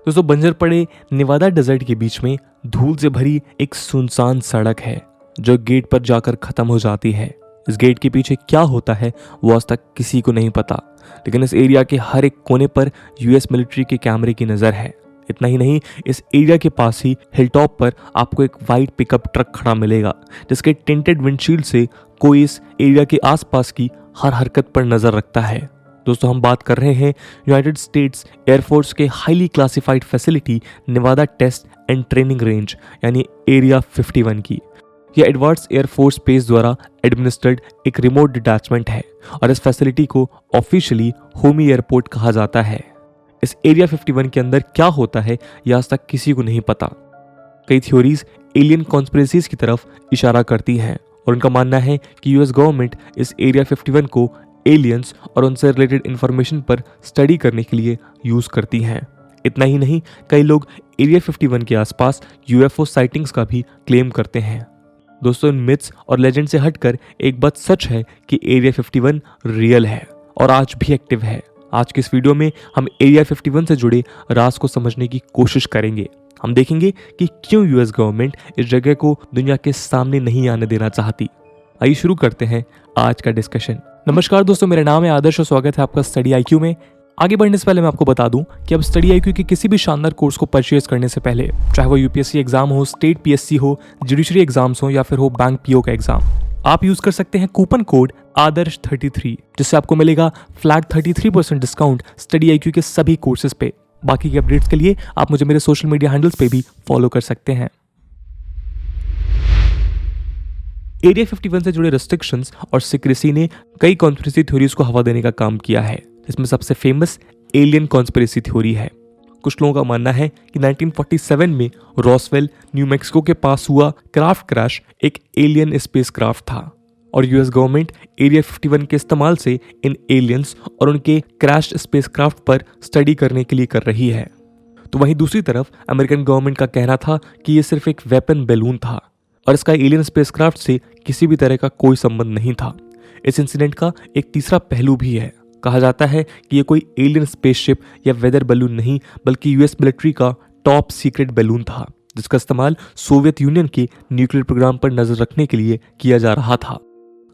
दोस्तों बंजर पड़े नेवादा डेजर्ट के बीच में धूल से भरी एक सुनसान सड़क है जो गेट पर जाकर खत्म हो जाती है। इस गेट के पीछे क्या होता है वो आज तक किसी को नहीं पता, लेकिन इस एरिया के हर एक कोने पर यूएस मिलिट्री के कैमरे की नज़र है। इतना ही नहीं, इस एरिया के पास ही हिलटॉप पर आपको एक वाइट पिकअप ट्रक खड़ा मिलेगा जिसके टिंटेड विंडशील्ड से कोई इस एरिया के आसपास की हर हरकत पर नज़र रखता है। दोस्तों हम बात कर रहे हैं यूनाइटेड स्टेट्स एयरफोर्स के highly classified facility Nevada test and training range यानी एरिया 51 की। यह एडवांस एयरफोर्स बेस द्वारा एडमिनिस्ट्रेड एक रिमोट डिटैचमेंट है और इस फैसिलिटी को ऑफिशियली होमी एयरपोर्ट कहा जाता है। इस एरिया 51 के अंदर क्या होता है यह आज तक किसी को नहीं पता। कई थ्योरीज एलियन कॉन्स्पिरेसीज की तरफ इशारा करती हैं और उनका मानना है कि यूएस गवर्नमेंट इस एरिया 51 को एलियंस और उनसे रिलेटेड इंफॉर्मेशन पर स्टडी करने के लिए यूज करती हैं। इतना ही नहीं, कई लोग एरिया 51 के आसपास यूएफओ साइटिंग्स का भी क्लेम करते हैं। दोस्तों इन मिथ्स और लेजेंड से हटकर एक बात सच है कि एरिया 51 रियल है और आज भी एक्टिव है। आज के इस वीडियो में हम एरिया 51 से जुड़े राज को समझने की कोशिश करेंगे। हम देखेंगे कि क्यों यूएस गवर्नमेंट इस जगह को दुनिया के सामने नहीं आने देना चाहती। आइए शुरू करते हैं आज का डिस्कशन। नमस्कार दोस्तों, मेरा नाम है आदर्श और स्वागत है आपका स्टडी आईक्यू में। आगे बढ़ने से पहले मैं आपको बता दूं कि अब स्टडी आईक्यू के किसी भी शानदार कोर्स को परचेज करने से पहले, चाहे वो यूपीएससी एग्जाम हो, स्टेट पीएससी हो, जुडिशरी एग्जाम्स हो या फिर हो बैंक पीओ का एग्जाम, आप यूज कर सकते हैं कूपन कोड आदर्श 33 जिससे आपको मिलेगा फ्लैट 33% डिस्काउंट स्टडी आईक्यू के सभी कोर्सेज पे। बाकी के अपडेट्स के लिए आप मुझे मेरे सोशल मीडिया हैंडल्स पे भी फॉलो कर सकते हैं। एरिया 51 से जुड़े रेस्ट्रिक्शंस और सीक्रेसी ने कई कॉन्स्पिरेसी थ्योरीज को हवा देने का काम किया है। इसमें सबसे फेमस एलियन कॉन्स्पिरेसी थ्योरी है। कुछ लोगों का मानना है कि 1947 में रॉसवेल, न्यू मैक्सिको के पास हुआ क्राफ्ट क्रैश एक एलियन स्पेस क्राफ्ट था और यूएस गवर्नमेंट एरिया 51 के इस्तेमाल से इन एलियंस और उनके क्रैश स्पेस क्राफ्ट पर स्टडी करने के लिए कर रही है। तो वहीं दूसरी तरफ अमेरिकन गवर्नमेंट का कहना था कि यह सिर्फ एक वेपन बैलून था और इसका एलियन स्पेसक्राफ्ट से किसी भी तरह का कोई संबंध नहीं था। इस इंसिडेंट का एक तीसरा पहलू भी है। कहा जाता है कि यह कोई एलियन स्पेसशिप या वेदर बैलून नहीं बल्कि यूएस मिलिट्री का टॉप सीक्रेट बैलून था जिसका इस्तेमाल सोवियत यूनियन के न्यूक्लियर प्रोग्राम पर नजर रखने के लिए किया जा रहा था।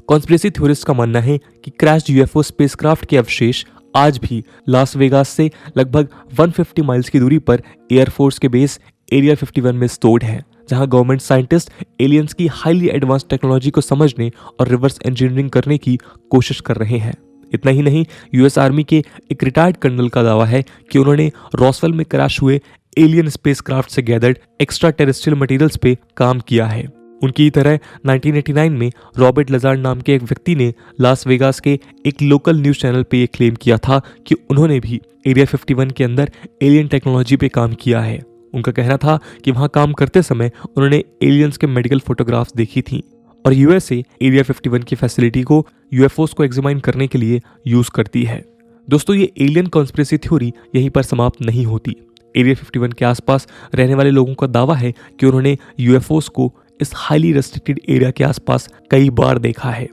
कॉन्स्पिरेसी थ्योरिस्ट का मानना है कि क्रैश यूएफओ स्पेसक्राफ्ट के अवशेष आज भी लास वेगास से लगभग 150 माइल्स की दूरी पर एयरफोर्स के बेस एरिया 51 में स्टोर्ड है, जहां गवर्नमेंट साइंटिस्ट एलियंस की हाईली एडवांस टेक्नोलॉजी को समझने और रिवर्स इंजीनियरिंग करने की कोशिश कर रहे हैं। इतना ही नहीं, यूएस आर्मी के एक रिटायर्ड कर्नल का दावा है कि उन्होंने रॉसवेल में क्रैश हुए एलियन स्पेसक्राफ्ट से गैदर्ड एक्स्ट्रा टेरेस्ट्रियल मटेरियल्स पे काम किया है। उनकी ही तरह 1989 में रॉबर्ट लजार्ड नाम के एक व्यक्ति ने लास वेगास के एक लोकल न्यूज चैनल पे ये क्लेम किया था कि उन्होंने भी एरिया 51 के अंदर एलियन टेक्नोलॉजी पे काम किया है। उनका कहना था कि वहां काम करते समय उन्होंने एलियंस के मेडिकल फोटोग्राफ्स देखी थी और यूएसए एरिया 51 की फैसिलिटी को यूएफओस को एग्जामिन करने के लिए यूज करती है। दोस्तों ये एलियन कॉन्स्पिरेसी थ्योरी यहीं पर समाप्त नहीं होती। एरिया 51 के आसपास रहने वाले लोगों का दावा है कि उन्होंने यूएफओस को इस हाईली रेस्ट्रिक्टेड एरिया के आसपास कई बार देखा है,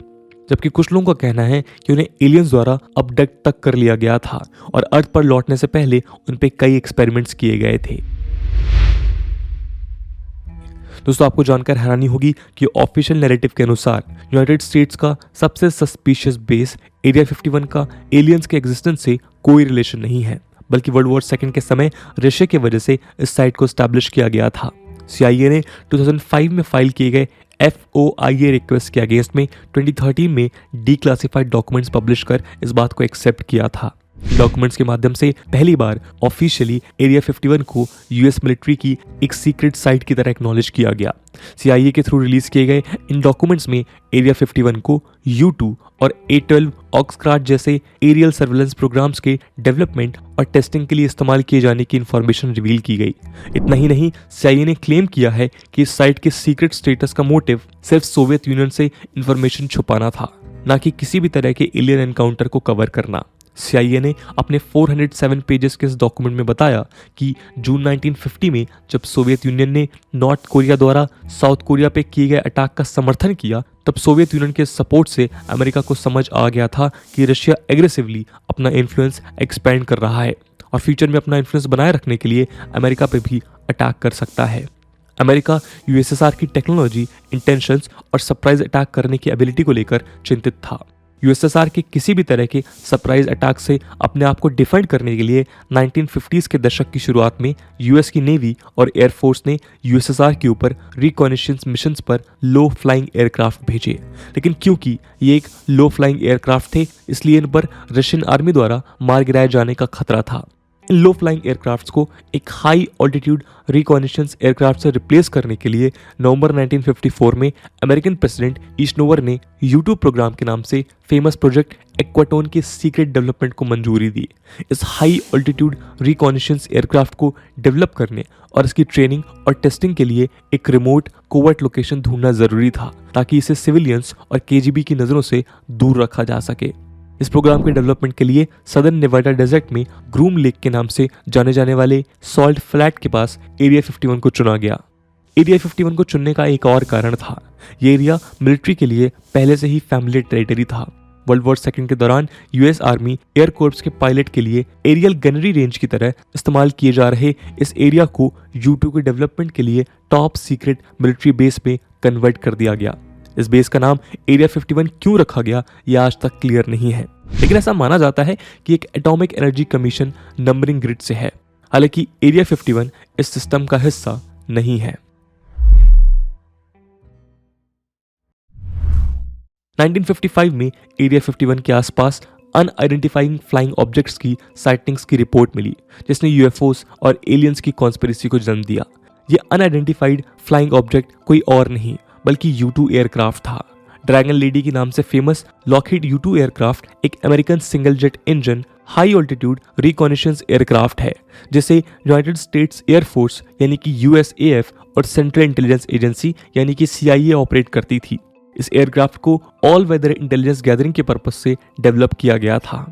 जबकि कुछ लोगों का कहना है कि उन्हें एलियंस द्वारा अबडक्ट तक कर लिया गया था और अर्थ पर लौटने से पहले उन पे कई एक्सपेरिमेंट्स किए गए थे। दोस्तों आपको जानकर हैरानी होगी कि ऑफिशियल नैरेटिव के अनुसार यूनाइटेड स्टेट्स का सबसे सस्पिशियस बेस एरिया 51 का एलियंस के एग्जिस्टेंस से कोई रिलेशन नहीं है, बल्कि वर्ल्ड वॉर सेकंड के समय रशिया की वजह से इस साइट को एस्टैब्लिश किया गया था। सीआईए ने 2005 में फाइल किए गए FOIA रिक्वेस्ट के अगेंस्ट में 2013 में डीक्लासिफाइड डॉक्यूमेंट्स पब्लिश कर इस बात को एक्सेप्ट किया था। डॉक्यूमेंट्स के माध्यम से पहली बार ऑफिशियली एरिया 51 को यूएस मिलिट्री की एक सीक्रेट साइट की तरह एक्नॉलेज किया गया। सीआईए के थ्रू रिलीज किए गए इन डॉक्यूमेंट्स में एरिया 51 को U2 और A12 ऑक्सक्राट जैसे एरियल सर्वेलेंस प्रोग्राम्स के डेवलपमेंट और टेस्टिंग के लिए इस्तेमाल किए जाने की इंफॉर्मेशन रिवील की गई। इतना ही नहीं, सीआईए ने क्लेम किया है कि इस साइट के सीक्रेट स्टेटस का मोटिव सिर्फ सोवियत यूनियन से इंफॉर्मेशन छुपाना था, न कि किसी भी तरह के एलियन एनकाउंटर को कवर करना। सीआईए ने अपने 407 पेजेस के इस डॉक्यूमेंट में बताया कि जून 1950 में जब सोवियत यूनियन ने नॉर्थ कोरिया द्वारा साउथ कोरिया पे किए गए अटैक का समर्थन किया, तब सोवियत यूनियन के सपोर्ट से अमेरिका को समझ आ गया था कि रशिया एग्रेसिवली अपना इन्फ्लुएंस एक्सपेंड कर रहा है और फ्यूचर में अपना इन्फ्लुएंस बनाए रखने के लिए अमेरिका पे भी अटैक कर सकता है। अमेरिका यूएसएसआर की टेक्नोलॉजी, इंटेंशंस और सरप्राइज अटैक करने की एबिलिटी को लेकर चिंतित था। यूएसएसआर के किसी भी तरह के सरप्राइज अटैक से अपने आप को डिफेंड करने के लिए 1950s के दशक की शुरुआत में यूएस की नेवी और एयरफोर्स ने यूएसएसआर के ऊपर रिकॉग्निशंस मिशंस पर लो फ्लाइंग एयरक्राफ्ट भेजे। लेकिन क्योंकि ये एक लो फ्लाइंग एयरक्राफ्ट थे, इसलिए इन पर रशियन आर्मी द्वारा मार गिराए जाने का खतरा था। इन लो फ्लाइंग एयरक्राफ्ट्स को एक हाई ऑल्टीट्यूड रिकॉग्निशंस एयरक्राफ्ट से रिप्लेस करने के लिए नवंबर 1954 में अमेरिकन प्रेसिडेंट ईस्नोवर ने U2 प्रोग्राम के नाम से फेमस प्रोजेक्ट एक्वाटोन के सीक्रेट डेवलपमेंट को मंजूरी दी। इस हाई ऑल्टीट्यूड रिकॉग्निशंस एयरक्राफ्ट को डेवलप करने और इसकी ट्रेनिंग और टेस्टिंग के लिए एक रिमोट कोवर्ट लोकेशन ढूंढना जरूरी था, ताकि इसे सिविलियंस और KGB की नज़रों से दूर रखा जा सके। इस प्रोग्राम के डेवलपमेंट के लिए सदर्न नेवाडा डेजर्ट में ग्रूम लेक के नाम से जाने जाने वाले सॉल्ट फ्लैट के पास एरिया 51 को चुना गया। एरिया 51 को चुनने का एक और कारण था। ये एरिया मिलिट्री के लिए पहले से ही फैमिलियर टेरिटरी था। वर्ल्ड वॉर सेकंड के दौरान यूएस आर्मी एयर कोर्प्स के पायलट के लिए एरियल गनरी रेंज की तरह इस्तेमाल किए जा रहे इस एरिया को U2 के डेवलपमेंट के लिए टॉप सीक्रेट मिलिट्री बेस में कन्वर्ट कर दिया गया। इस बेस का नाम एरिया 51 क्यों रखा गया, यह आज तक क्लियर नहीं है, लेकिन ऐसा माना जाता है कि एक atomic energy commission numbering grid से है। हालांकि एरिया 51 इस सिस्टम का हिस्सा नहीं है। 1955 में एरिया 51 के आसपास अनआइडेंटिफाइंग फ्लाइंग ऑब्जेक्ट्स की साइटिंग्स की रिपोर्ट मिली, जिसने यूएफओस और एलियंस की कॉन्स्पिरेसी को जन्म दिया। ये अनआइडेंटिफाइड फ्लाइंग ऑब्जेक्ट कोई और नहीं बल्कि U2 एयरक्राफ्ट था। ड्रैगन लेडी के नाम से फेमस लॉकहीड U2 एयरक्राफ्ट एक American single jet engine high altitude recognitions aircraft है, जिसे यूनाइटेड स्टेट्स एयरफोर्स यानी कि USAF और सेंट्रल इंटेलिजेंस एजेंसी यानी कि CIA ऑपरेट करती थी। इस एयरक्राफ्ट को ऑल वेदर इंटेलिजेंस गैदरिंग के पर्पस से डेवलप किया गया था।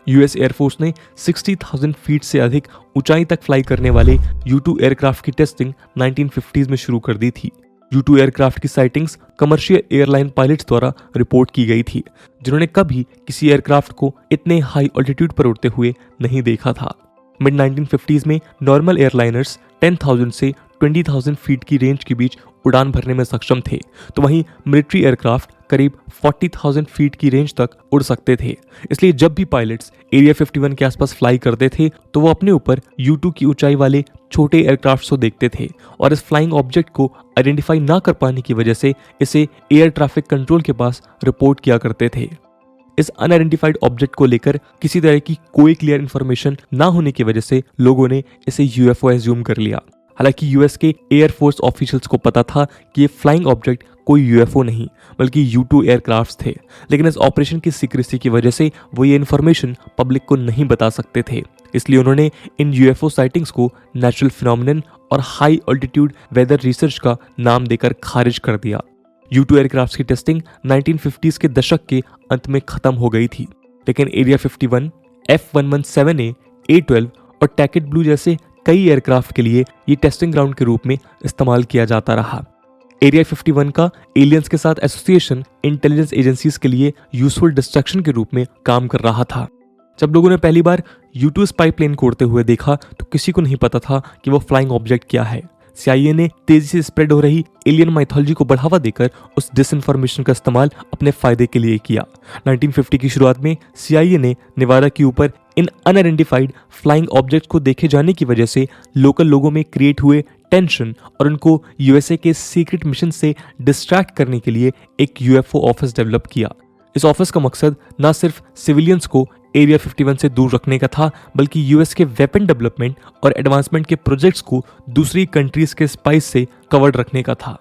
यूएस एयरफोर्स ने 60,000 फीट से अधिक ऊंचाई तक फ्लाई करने वाले U2 एयरक्राफ्ट की टेस्टिंग 1950s में शुरू कर दी थी। U2 एयरक्राफ्ट की साइटिंग्स कमर्शियल एयरलाइन पायलट्स द्वारा रिपोर्ट की गई थी, जिन्होंने कभी किसी एयरक्राफ्ट को इतने हाई ऑल्टीट्यूड पर उड़ते हुए नहीं देखा था। मिड 1950s में नॉर्मल एयरलाइनर्स 10,000 से 20,000 फीट की रेंज के बीच उड़ान भरने में सक्षम थे, तो वहीं मिलिट्री एयरक्राफ्ट करीब 40,000 फीट की रेंज तक उड़ सकते थे। इसलिए जब भी पायलट्स एरिया 51 के आसपास फ्लाई करते थे तो वो अपने ऊपर U2 की ऊंचाई वाले छोटे एयरक्राफ्ट को देखते थे और इस फ्लाइंग ऑब्जेक्ट को आइडेंटिफाई ना कर पाने की वजह से इसे एयर ट्रैफिक कंट्रोल के पास रिपोर्ट किया करते थे। इस अनआइडेंटिफाइड ऑब्जेक्ट को लेकर किसी तरह की कोई क्लियर इंफॉर्मेशन ना होने की वजह से लोगों ने इसे UFO एज्यूम कर लिया। हालांकि यूएस के एयरफोर्स ऑफिशियल्स को पता था कि ये फ्लाइंग ऑब्जेक्ट कोई UFO नहीं बल्कि U2 एयरक्राफ्ट्स थे, लेकिन इस ऑपरेशन की सीक्रेसी की वजह से वो ये इन्फॉर्मेशन पब्लिक को नहीं बता सकते थे। इसलिए उन्होंने इन UFO साइटिंग्स को नेचुरल फिनोमिनन और हाई ऑल्टीट्यूड वेदर रिसर्च का नाम देकर खारिज कर दिया। U2 एयरक्राफ्ट्स की टेस्टिंग 1950s के दशक के अंत में खत्म हो गई थी, लेकिन एरिया 51, F117A, A12 और टैकेट ब्लू जैसे कई एयरक्राफ्ट के लिए ये टेस्टिंग ग्राउंड के रूप में इस्तेमाल किया जाता रहा। एरिया 51 का एलियंस के साथ एसोसिएशन इंटेलिजेंस एजेंसीज के लिए यूजफुल डिस्ट्रैक्शन के रूप में काम कर रहा था। जब लोगों ने पहली बार U2 स्पाई प्लेन को उड़ते हुए देखा तो किसी को नहीं पता था कि वो फ्लाइंग ऑब्जेक्ट क्या है। CIA ने तेजी से स्प्रेड हो रही एलियन माइथोलॉजी को बढ़ावा देकर उस डिसइंफॉर्मेशन का इस्तेमाल अपने फायदे के लिए किया। 1950 की शुरुआत में CIA ने नेवाडा के ऊपर इन अनआइडेंटिफाइड फ्लाइंग ऑब्जेक्ट्स को देखे जाने की वजह से लोकल लोगों में क्रिएट हुए टेंशन और उनको USA के सीक्रेट मिशन से डिस्ट्रैक्ट करने के लिए एक UFO ऑफिस डेवलप किया। इस ऑफिस का मकसद न सिर्फ सिविलियंस को एरिया 51 से दूर रखने का था, बल्कि US के वेपन डेवलपमेंट और एडवांसमेंट के प्रोजेक्ट्स को दूसरी कंट्रीज के स्पाइस से कवर्ड रखने का था।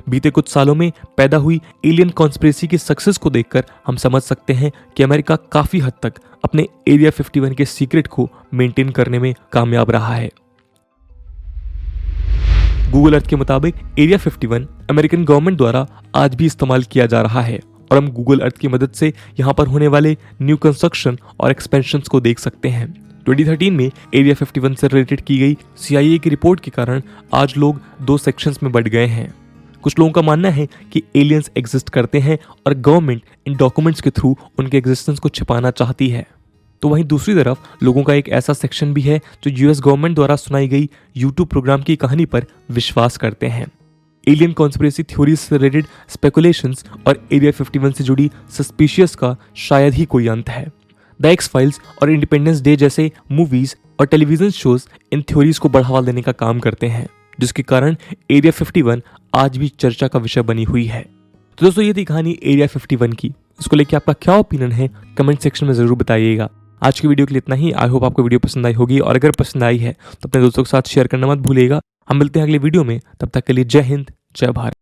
बीते कुछ सालों में पैदा हुई एलियन कॉन्स्पिरेसी की सक्सेस को देखकर हम समझ सकते हैं कि अमेरिका काफी हद तक अपने एरिया 51 के सीक्रेट को मेंटेन करने में कामयाब रहा है। गूगल अर्थ के मुताबिक एरिया 51 अमेरिकन गवर्नमेंट द्वारा आज भी इस्तेमाल किया जा रहा है और हम गूगल अर्थ की मदद से यहाँ पर होने वाले न्यू कंस्ट्रक्शन और एक्सपेंशंस को देख सकते हैं। 2013 में एरिया 51 से रिलेटेड की गई CIA की रिपोर्ट के कारण आज लोग दो सेक्शंस में बढ़ गए हैं। कुछ लोगों का मानना है कि एलियंस एग्जिस्ट करते हैं और गवर्नमेंट इन डॉक्यूमेंट्स के थ्रू उनके एग्जिस्टेंस को छिपाना चाहती है। तो वहीं दूसरी तरफ लोगों का एक ऐसा सेक्शन भी है जो यूएस गवर्नमेंट द्वारा सुनाई गई यूट्यूब प्रोग्राम की कहानी पर विश्वास करते हैं। एलियन कॉन्स्पिरेसी थ्योरीज से रिलेटेड स्पेकुलेशंस और एरिया 51 से जुड़ी सस्पिशियस का शायद ही कोई अंत है। द एक्स फाइल्स और इंडिपेंडेंस डे जैसे मूवीज और टेलीविजन शोज इन थ्योरीज को बढ़ावा देने का काम करते हैं, जिसके कारण एरिया 51 आज भी चर्चा का विषय बनी हुई है। तो दोस्तों ये थी कहानी एरिया 51 की। इसको लेके आपका क्या ओपिनियन है कमेंट सेक्शन में जरूर बताइएगा। आज की वीडियो के लिए इतना ही। आई होप आपको वीडियो पसंद आई होगी, और अगर पसंद आई है तो अपने दोस्तों के साथ शेयर करना मत भूलिएगा। हम मिलते हैं अगले वीडियो में, तब तक के लिए जय हिंद, जय भारत।